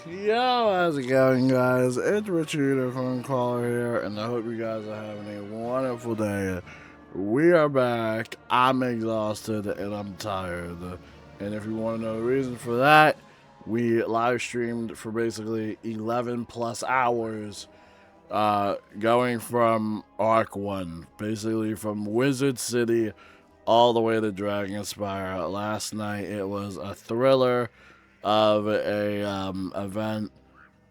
Yo, how's it going, guys? It's Richard from Caller here, and I hope you guys are having a wonderful day. We are back. I'm exhausted and I'm tired. And if you want to know the reason for that, we live streamed for basically 11 plus hours, going from Arc 1, basically from Wizard City all the way to Dragonspire. Last night it was a thriller of a event,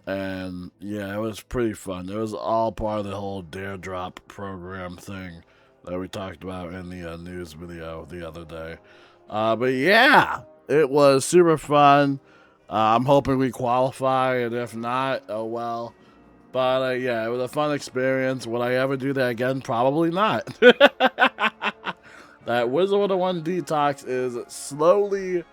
and yeah, it was pretty fun. It was all part of the whole Dare Drop program thing that we talked about in the news video the other day. But yeah, it was super fun. I'm hoping we qualify, and if not, oh well. But yeah, it was a fun experience. Would I ever do that again? Probably not. That Wizard101 detox is slowly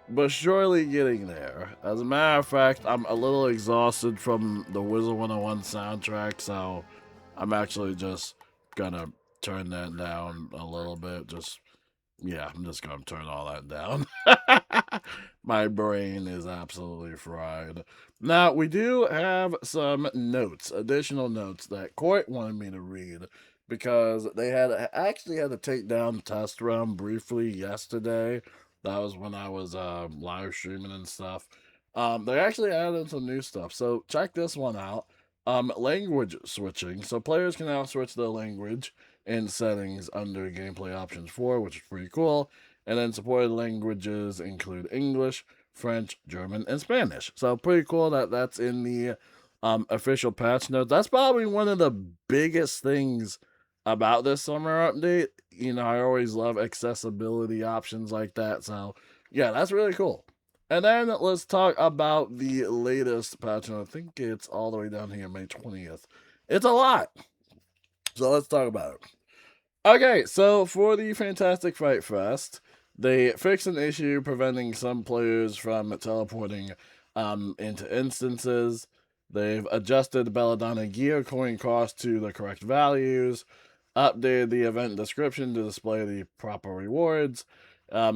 but surely getting there. As a matter of fact, I'm a little exhausted from the Wizard101 soundtrack, so I'm actually just gonna turn that down a little bit. Yeah, I'm just gonna turn all that down. My brain is absolutely fried. Now, we do have some notes, additional notes that Court wanted me to read because they actually had to take down Test Realm briefly yesterday. That was when I was live streaming and stuff. They actually added some new stuff. So check this one out. Language switching. So players can now switch their language in settings under gameplay options 4, which is pretty cool. And then supported languages include English, French, German, and Spanish. So pretty cool that that's in the official patch notes. That's probably one of the biggest things about this summer update. You know, I always love accessibility options like that. So yeah, that's really cool. And then let's talk about the latest patch. And I think it's all the way down here, May 20th. It's a lot. So let's talk about it. Okay, so for the Fantastic Fight Fest, they fixed an issue preventing some players from teleporting into instances. They've adjusted Belladonna gear coin cost to the correct values, updated the event description to display the proper rewards,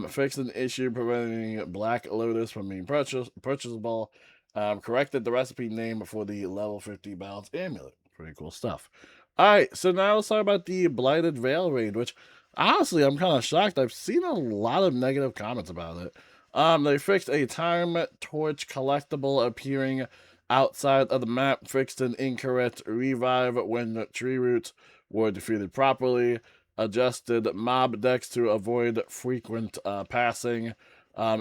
fixed an issue preventing Black Lotus from being purchasable, corrected the recipe name for the level 50 balance amulet. Pretty cool stuff. Alright, so now let's talk about the Blighted Veil raid, which honestly I'm kind of shocked. I've seen a lot of negative comments about it. They fixed a time torch collectible appearing outside of the map, fixed an incorrect revive when tree roots were defeated properly, adjusted mob decks to avoid frequent passing,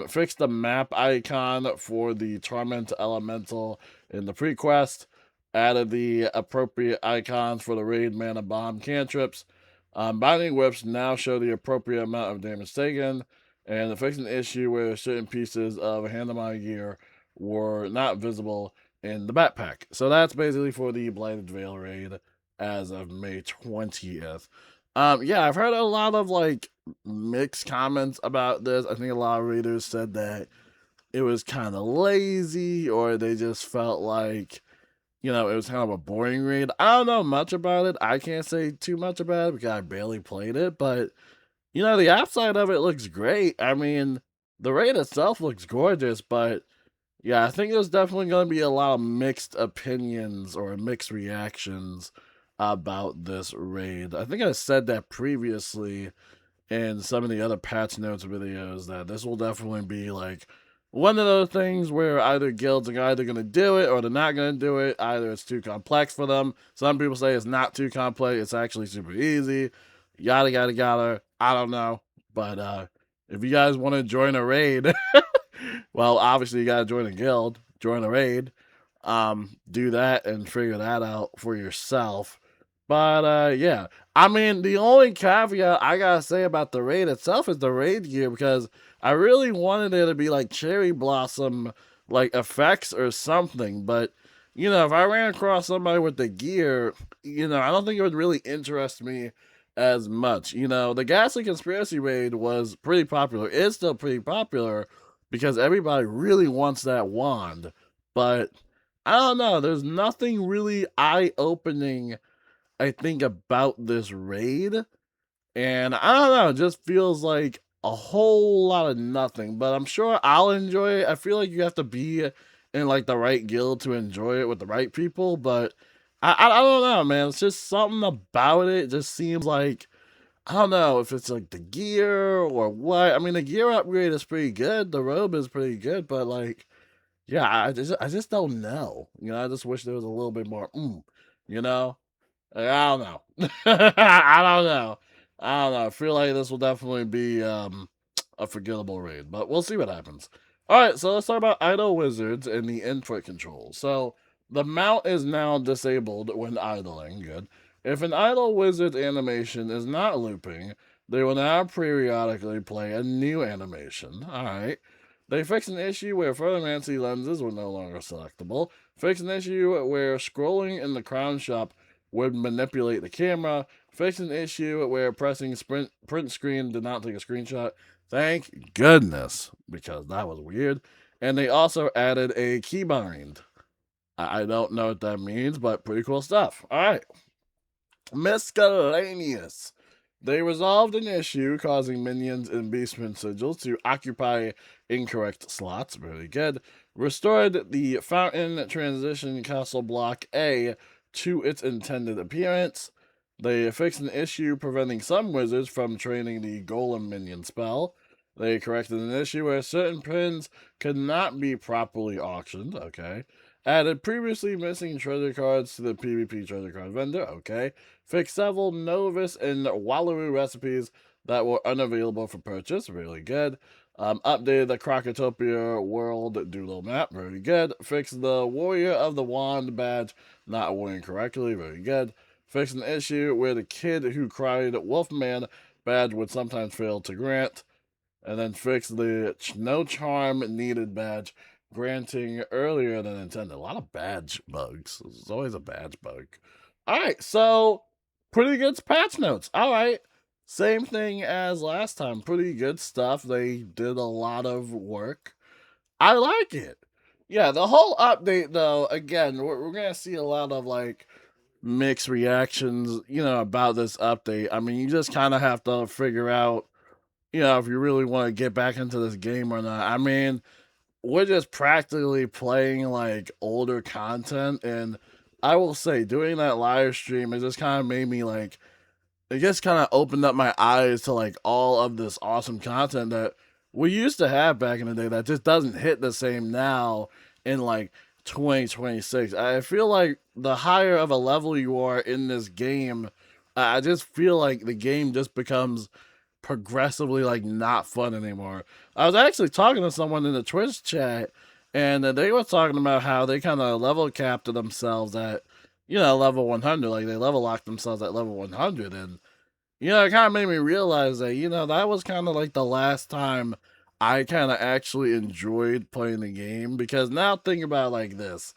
fixed the map icon for the Torment Elemental in the pre-quest, added the appropriate icons for the raid mana bomb cantrips. Binding whips now show the appropriate amount of damage taken, and fixed an issue where certain pieces of Handamai gear were not visible in the backpack. So that's basically for the Blighted Veil raid as of May 20th. Yeah, I've heard a lot of like mixed comments about this. I think a lot of readers said that it was kind of lazy, or they just felt like, you know, it was kind of a boring raid. I don't know much about it. I can't say too much about it because I barely played it, but you know, the outside of it looks great. I mean, the raid itself looks gorgeous, but yeah, I think there's definitely going to be a lot of mixed opinions or mixed reactions about this raid. I think I said that previously in some of the other patch notes videos that this will definitely be like one of those things where either guilds are either going to do it or they're not going to do it. Either it's too complex for them. Some people say it's not too complex. It's actually super easy. Yada, yada, yada. I don't know. But if you guys want to join a raid, well, obviously you got to join a guild, join a raid. Do that and figure that out for yourself. But yeah, I mean, the only caveat I gotta say about the raid itself is the raid gear, because I really wanted it to be like cherry blossom, like effects or something. But you know, if I ran across somebody with the gear, you know, I don't think it would really interest me as much. You know, the Ghastly Conspiracy raid was pretty popular. It's still pretty popular because everybody really wants that wand. But I don't know. There's nothing really eye-opening, I think, about this raid. And I don't know, it just feels like a whole lot of nothing. But I'm sure I'll enjoy it. I feel like you have to be in like the right guild to enjoy it with the right people. But I don't know, man. It's just something about it. Just seems like, I don't know if it's like the gear or what. I mean, the gear upgrade is pretty good. The robe is pretty good, but like, yeah, I just don't know. I just wish there was a little bit more. You know. I don't know. I don't know. I don't know. I feel like this will definitely be a forgettable raid, but we'll see what happens. All right, so let's talk about idle wizards and the input controls. So the mount is now disabled when idling. Good. If an idle wizard animation is not looping, they will now periodically play a new animation. All right. They fixed an issue where photomancy lenses were no longer selectable. Fixed an issue where scrolling in the crown shop would manipulate the camera. Fixed an issue where pressing print screen did not take a screenshot. Thank goodness, because that was weird. And they also added a keybind. I don't know what that means, but pretty cool stuff. All right. Miscellaneous. They resolved an issue causing minions in Beastman sigils to occupy incorrect slots. Very good. Restored the fountain transition castle block A to its intended appearance. They fixed an issue preventing some wizards from training the golem minion spell. They corrected an issue where certain pins could not be properly auctioned. Okay. Added previously missing treasure cards to the PvP treasure card vendor. Okay. Fixed several Novice and Wallaroo recipes that were unavailable for purchase. Really good. Updated the Crocotopia world doodle map. Very good. Fixed the Warrior of the Wand badge not working correctly. Very good. Fixed an issue where the kid who cried Wolfman badge would sometimes fail to grant. And then fix the no charm needed badge granting earlier than intended. A lot of badge bugs. There's always a badge bug. All right, so pretty good patch notes. All right, same thing as last time. Pretty good stuff. They did a lot of work. I like it. Yeah, the whole update, though, again, we're going to see a lot of like mixed reactions, about this update. I mean, you just kind of have to figure out if you really want to get back into this game or not. I mean, we're just practically playing like older content, and I will say, doing that live stream, it just kind of made me like, it just kind of opened up my eyes to like all of this awesome content that we used to have back in the day that just doesn't hit the same now in like 2026. I feel like the higher of a level you are in this game, I just feel like the game just becomes progressively like not fun anymore. I was actually talking to someone in the Twitch chat, and they were talking about how they kind of level capped themselves at, level 100. Like they level locked themselves at level 100, and it kind of made me realize that that was kind of like the last time I kind of actually enjoyed playing the game. Because now think about it like this.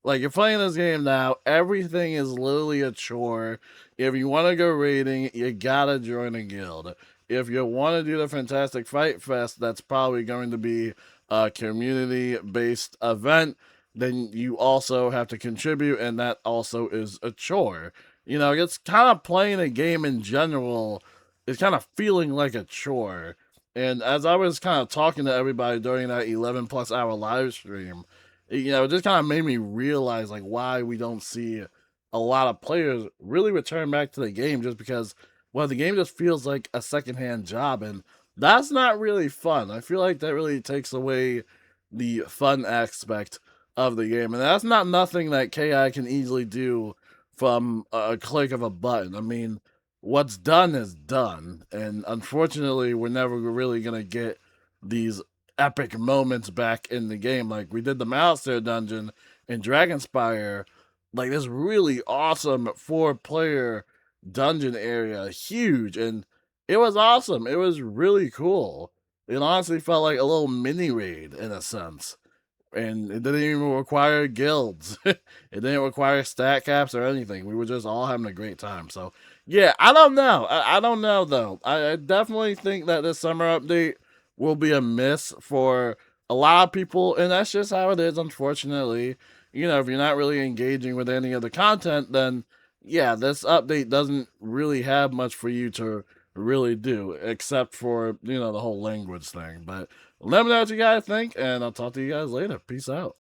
Like, you're playing this game now, everything is literally a chore. If you want to go raiding, you gotta join a guild. If you want to do the Fantastic Fight Fest, that's probably going to be a community-based event, then you also have to contribute, and that also is a chore. It's kind of playing a game in general, it's kind of feeling like a chore. And as I was kind of talking to everybody during that 11 plus hour live stream, it just kind of made me realize like why we don't see a lot of players really return back to the game, just because, well, the game just feels like a secondhand job, and that's not really fun. I feel like that really takes away the fun aspect of the game, and that's not nothing that KI can easily do from a click of a button. I mean, what's done is done, and unfortunately, we're never really gonna get these epic moments back in the game. Like we did the Malastare dungeon in Dragonspire, like this really awesome 4-player dungeon area, huge, and it was awesome. It was really cool. It honestly felt like a little mini raid in a sense. And it didn't even require guilds. It didn't require stat caps or anything. We were just all having a great time. So, yeah, I don't know. I don't know, though. I definitely think that this summer update will be a miss for a lot of people. And that's just how it is, unfortunately. If you're not really engaging with any of the content, then, yeah, this update doesn't really have much for you to really do, except for, the whole language thing. But let me know what you guys think, and I'll talk to you guys later. Peace out.